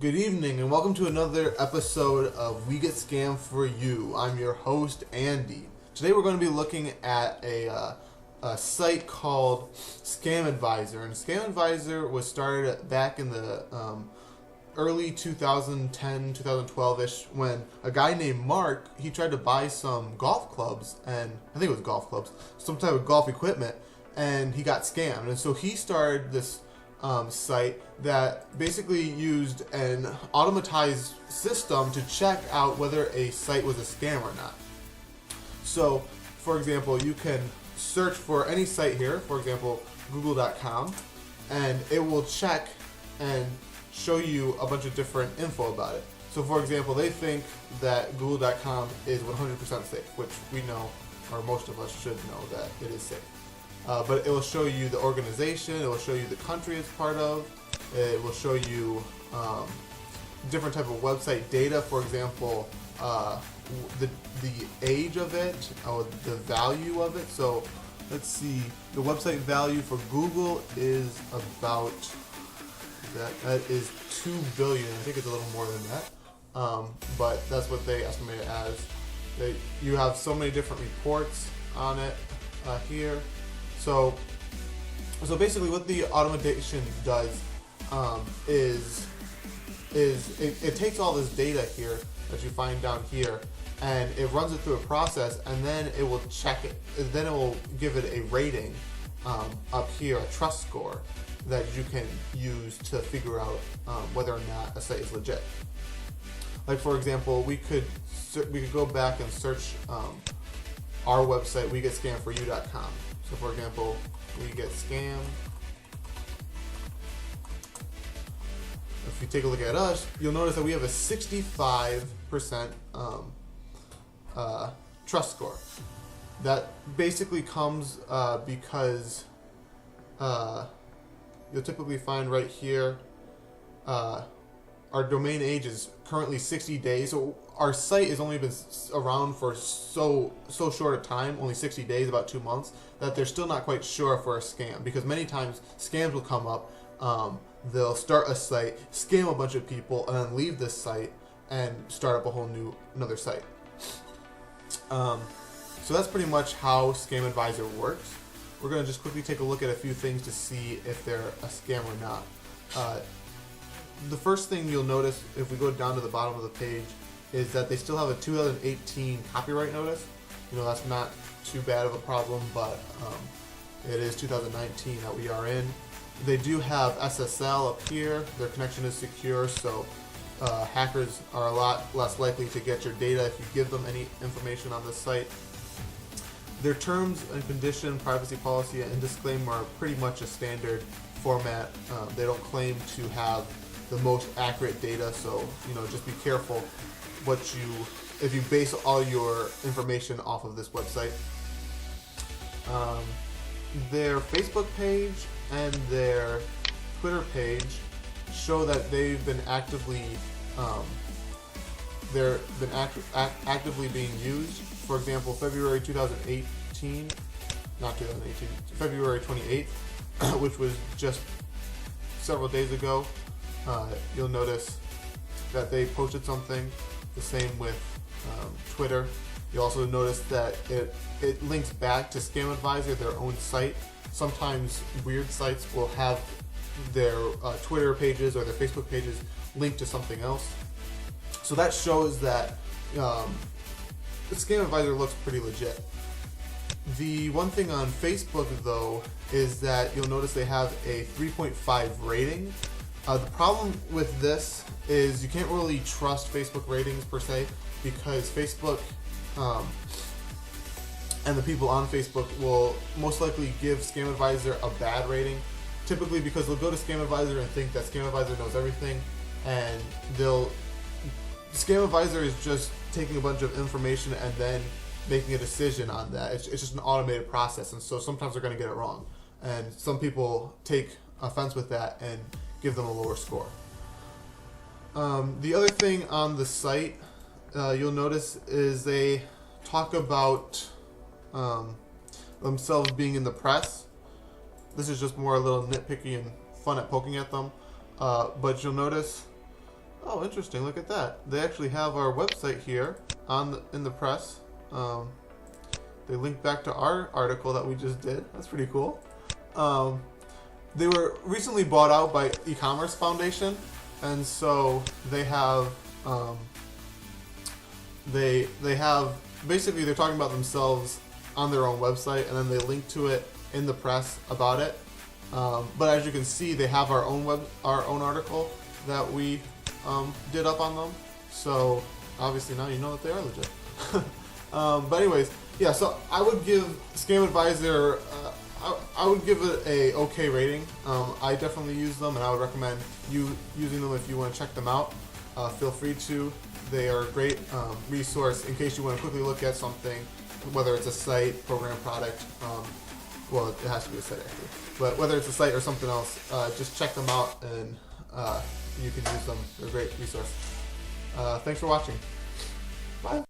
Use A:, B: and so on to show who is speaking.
A: Good evening and welcome to another episode of We Get Scammed for You. I'm your host, Andy. Today we're going to be looking at a site called ScamAdviser. And ScamAdviser was started back in the early 2010, 2012-ish when a guy named Marc, he tried to buy some golf clubs, and I think it was golf clubs, some type of golf equipment, and he got scammed. And so he started this site that basically used an automatized system to check out whether a site was a scam or not. So, for example, you can search for any site here, for example, google.com, and it will check and show you a bunch of different info about it. So, for example, they think that google.com is 100% safe, which we know, or most of us should know, that it is safe. But it will show you the organization, it will show you the country it's part of, it will show you different type of website data, for example, the age of it, or the value of it. So let's see, the website value for Google is about, that is 2 billion, I think it's a little more than that, but that's what they estimate it as. You have so many different reports on it here. So basically what the automation does is it takes all this data here that you find down here, and it runs it through a process, and then it will check it, and then it will give it a rating up here, a trust score that you can use to figure out whether or not a site is legit. Like, for example, we could go back and search our website, wegetScamForYou.com. So, for example, we get scam. If you take a look at us, you'll notice that we have a 65% trust score. That basically comes because you'll typically find right here our domain age is currently 60 days. So our site has only been around for so short a time, only 60 days, about 2 months, that they're still not quite sure if we're a scam, because many times scams will come up. They'll start a site, scam a bunch of people, and then leave this site and start up a whole another site. So that's pretty much how ScamAdviser works. We're going to just quickly take a look at a few things to see if they're a scam or not. The first thing you'll notice if we go down to the bottom of the page is that they still have a 2018 copyright notice. You know, that's not too bad of a problem, but it is 2019 that we are in. They do have SSL up here. Their connection is secure, so hackers are a lot less likely to get your data if you give them any information on the site. Their terms and condition, privacy policy, and disclaimer are pretty much a standard format. They don't claim to have the most accurate data, so just be careful if you base all your information off of this website. Their Facebook page and their Twitter page show that they've been actively actively being used. For example, February 2018, not 2018, February 28th, which was just several days ago. You'll notice that they posted something. The same with Twitter. You'll also notice that it links back to ScamAdviser, their own site. Sometimes weird sites will have their Twitter pages or their Facebook pages linked to something else. So that shows that ScamAdviser looks pretty legit. The one thing on Facebook, though, is that you'll notice they have a 3.5 rating. The problem with this is you can't really trust Facebook ratings per se, because Facebook and the people on Facebook will most likely give ScamAdviser a bad rating, typically because they'll go to ScamAdviser and think that ScamAdviser knows everything, and ScamAdviser is just taking a bunch of information and then making a decision on that. It's just an automated process, and so sometimes they're going to get it wrong, and some people take offense with that and give them a lower score. The other thing on the site you'll notice is they talk about themselves being in the press. This is just more a little nitpicky and fun at poking at them. But you'll notice Oh, interesting. Look at that. They actually have our website here in the press. They link back to our article that we just did. That's pretty cool. They were recently bought out by Ecommerce Foundation, and so they have they have basically they're talking about themselves on their own website, and then they link to it in the press about it. But as you can see, they have our own article that we did up on them. So obviously now you know that they are legit. But anyways, yeah. So I would give ScamAdviser. I would give it a okay rating. I definitely use them, and I would recommend you using them if you want to check them out. Feel free to. They are a great resource in case you want to quickly look at something, whether it's a site, program, product. Well, it has to be a site actually. But whether it's a site or something else, just check them out, and you can use them. They're a great resource. Thanks for watching. Bye.